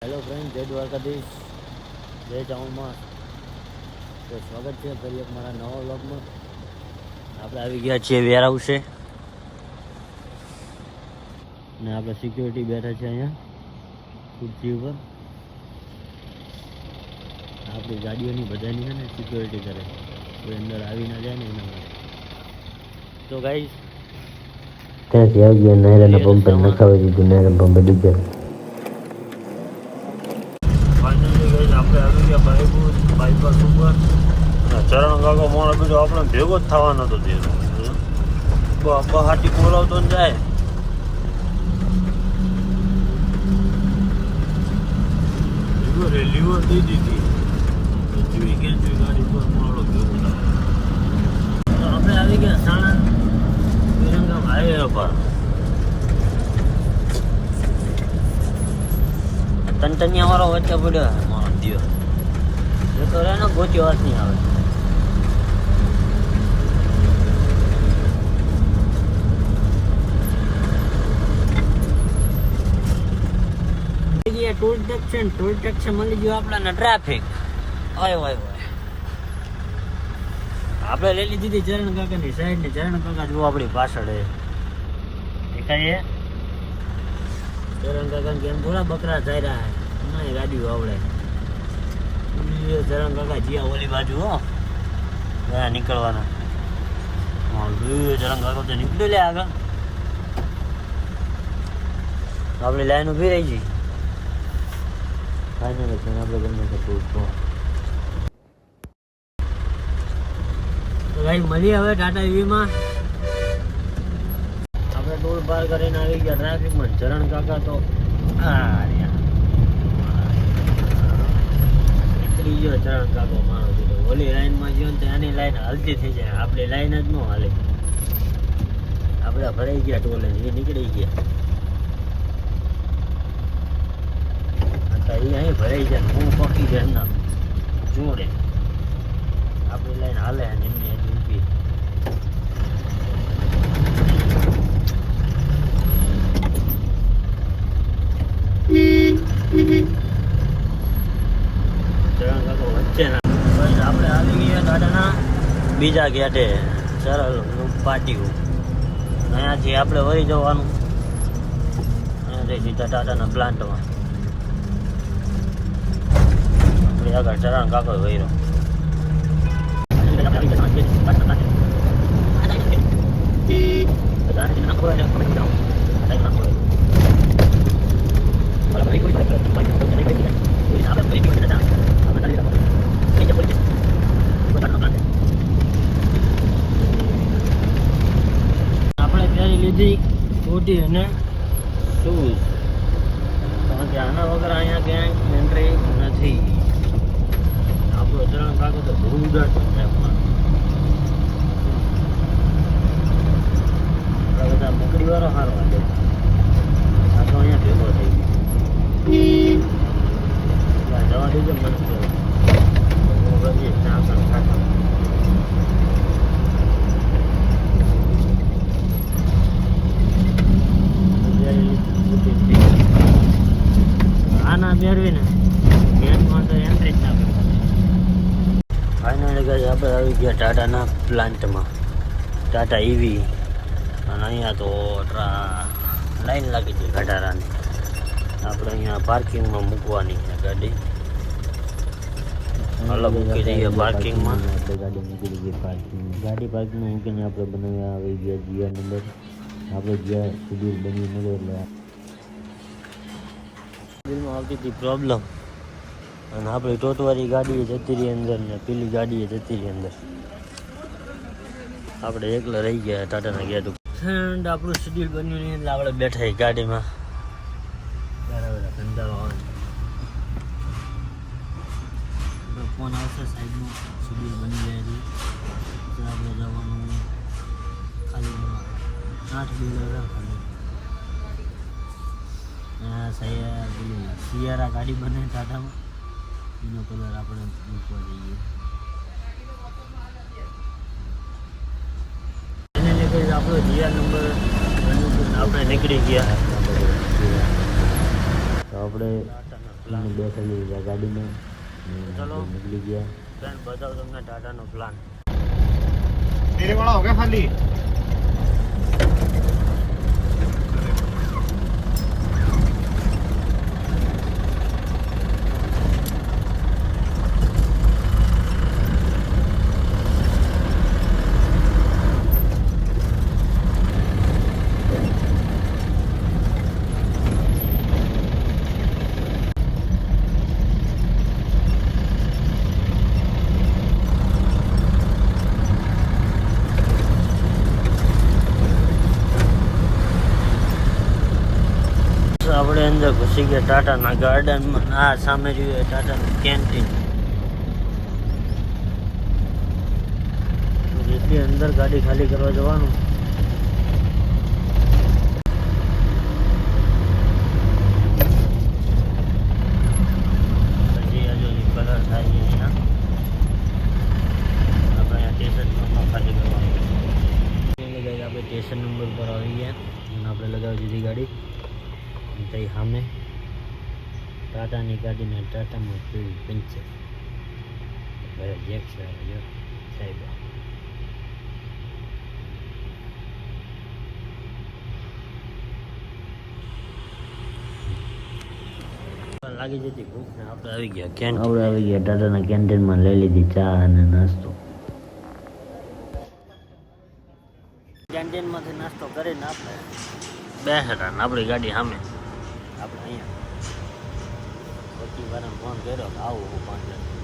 Hello friend, જય દ્વારકાધીશ, જય ચાઉમાં. તો સ્વાગત છે ફરી એક મારા નવા વ્લોગમાં. આપણે આવી ગયા છીએ વેર હાઉસે ને આપણે સિક્યુરિટી બેઠા છે અહીંયા ખુરશી ઉપર. આપણી ગાડીઓની બધાની છે ને સિક્યુરિટી કરે, કોઈ અંદર આવી ના જાય ને એના માટે. તો ગાઈસ ત્યાંથી આવી ગયા નાયરાના પંપ પર નખાવી દીધું. Naira pump diesel finally guys આપણે આવી ગયા બાયપાસ ઉપર. ચરણ કાકો મોડો બીજો આપણે ભેગો જ થવાનો હતો તે બહાટી બોલાવતો ને જાય. લીવર દઈ દીધી ગાડી પર મોડો ભેગો થાય. તો આપણે આવી ગયા સાણંદ વિરંગામ હાઈવે પર. ટનટનિયા વાળો વચ્ચે પડ્યો મારો દિવસ એ તો રહે ને ગોતી વાત નહીં આવે. ટોલ ટેક્સ મળી ગયો આપણને ટ્રાફિક. ઓય ઓય ઓય આપણે લઈ લીધી હતી ચરણ કાકાની સાઈડ ને. ચરણ કાકા જુઓ આપણી પાછળ દેખાય. ચરણ કાકા કેમ થોડા બકરા જાય રહ્યા હમણાં ગાડીઓ આવડે. ચરણ કાકા જ્યાં ઓલી બાજુ હો ગયા નીકળવાના. ચરણ કાકા તો નીકળી લે આગળ. આપણી લાઈન ઊભી રહી ગઈ. ફાઇનલ છે આપણે ગમે તે પૂછો. તો ભાઈ મળીએ હવે ટાટા ઈવીમાં. આપણે ટોલ પાર કરીને આવી ગયા ટ્રાફિકમાં. ચરણ કાકા તો નીકળી ગયો. ચરણ કાકો મારો દીધો ઓલી લાઈનમાં ગયો ને તો આની લાઈન હાલતી થઈ જાય, આપણી લાઈન જ ન હાલે. આપણે ભરાઈ ગયા ટોલે, એ નીકળી ગયા. એ અહીં ભરાઈ જાય, હું પકી જાય એમના જોડે. આપણી લાઈન હાલે ને એમને ઊભી. વચ્ચે આપણે આવી ગયા ટાટાના બીજા ગેટે. સરળ પાટીઓ અહીંયાથી આપણે વળી જવાનું. અહીંયાથી સીધા ટાટાના પ્લાન્ટમાં. આગળ ચરણ કાકો વહીરો. આપણે પહેરી લીધી કોટી અને શૂઝ, કારણ કે આના વગર અહીંયા ક્યાંય એન્ટ્રી નથી. આપણો ચરણ કાકો તો બહુ ઉડાડતો આપણા બધા મકડી વાળો સારો વાગે. આ તો અહીંયા ભેગો થઈ ગયો. જવા દેજો મને આના પહેરવી ને ગેટમાં તો એન્ટ્રી જ ના પડે. ફાઇનલી ગાઈસ આપણે આવી ગયા ટાટાના પ્લાન્ટમાં, ટાટા ઈવી. અને અહીંયા તો લાઈન લાગી છે ગઢારાની. આપણે અહીંયા પાર્કિંગમાં મૂકવાની છે ગાડી. અલગ મૂકી દઈએ પાર્કિંગમાં. આપણે ગાડી મૂકી દઈએ પાર્કિંગમાં. ગાડી પાર્કિંગમાં મૂકીને આપણે બનાવ્યા આવી ગયા જીઆર નંબર. આપણે જ્યાં શેડ્યુલ બની મળે એટલે શેડ્યુલમાં આવતી હતી પ્રોબ્લેમ. અને આપણી ટોટવાળી ગાડી જતી રહી અંદર ને પેલી ગાડી જતી રહી અંદર. આપણે એકલા રહી ગયા ટાટાના ગેટ ઉપર. એન્ડ આપણું શેડ્યુલ બન્યું નહીં એટલે આપણે બેઠા ગાડીમાં. બરાબર કંટાળો આવે. ફોન આવશે સાઈડનું, શેડ્યુલ બની જાય છે. આપણે જવાનું ખાલી 8 બિલ ખાલી. સિયારા ગાડી બને ટાટામાં, એનો કલર આપણે મૂકવા જઈએ. એને લીધે આપણો જીઆર નંબર આપણે નીકળી ગયા. તો આપણે પ્લાન બેસાડી દીધા ગાડીમાં ચલો. નીકળી ગયા. ફ્રેન્ડ બતાવું તમને ટાટાનો પ્લાન. मेरे वाला हो गया खाली આપણે અંદર ઘૂસી ગયા ટાટાના ગાર્ડનમાં. આ સામે જોઈએ ટાટાની કેન્ટીન. જેટલી અંદર ગાડી ખાલી કરવા જવાનું. પછી હજુ કલર થાય છે અહીંયા. આપણે અહીંયા સ્ટેશન ખાલી કરવાનું. આપણે સ્ટેશન નંબર પર આવી ગયા અને આપણે લગાવી દીધી ગાડી. તઈ સામે ટાટાની ગાડીને ટાટામાં પીવી પંચર ઘરે જેક છે જો સાહેબ લાગી જતી ભૂખ ને આપણે આવી ગયા આપણે આવી ગયા ટાટાના કેન્ટીનમાં લઈ લીધી ચા અને નાસ્તો. કેન્ટીનમાંથી નાસ્તો કરીને આપણે બેસેટા ને આપણી ગાડી સામે આપણે અહીંયા પછી વાળાને ફોન કર્યો કે આવું હું 5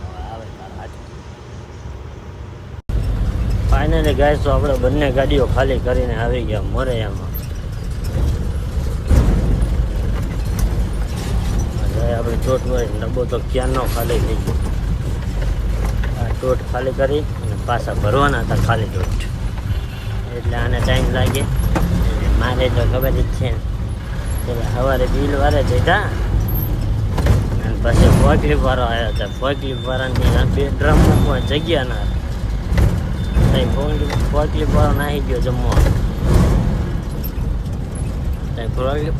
હવે આવે તારા હાથ. ફાઇનલી ગાઈસ તો આપણે બંને ગાડીઓ ખાલી કરીને આવી ગયા મોરૈયામાં. આપણે ચોટ હોય ડબ્બો તો ક્યાંનો ખાલી થઈ ગયો. આ ચોટ ખાલી કરી અને પાછા ભરવાના હતા ખાલી ચોટ એટલે આને ટાઈમ લાગે. મારે તો ખબર જ છે કે સવારે બિલ વાળે જતા અને પછી ફોકલીફ વાળો આવ્યો હતો. ફોકલીફ વાળાની 2 ડ્રમ મૂકવા જગ્યા ના ફોકલીફ વાળો નાહી ગયો જમવા.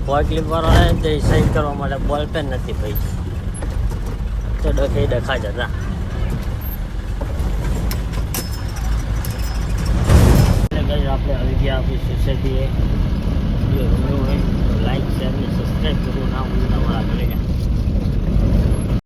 ફોકલીફ વાળો આવ્યો તો સહી કરવા માટે બોલપેન નથી પૈસા તો ડખા જતા.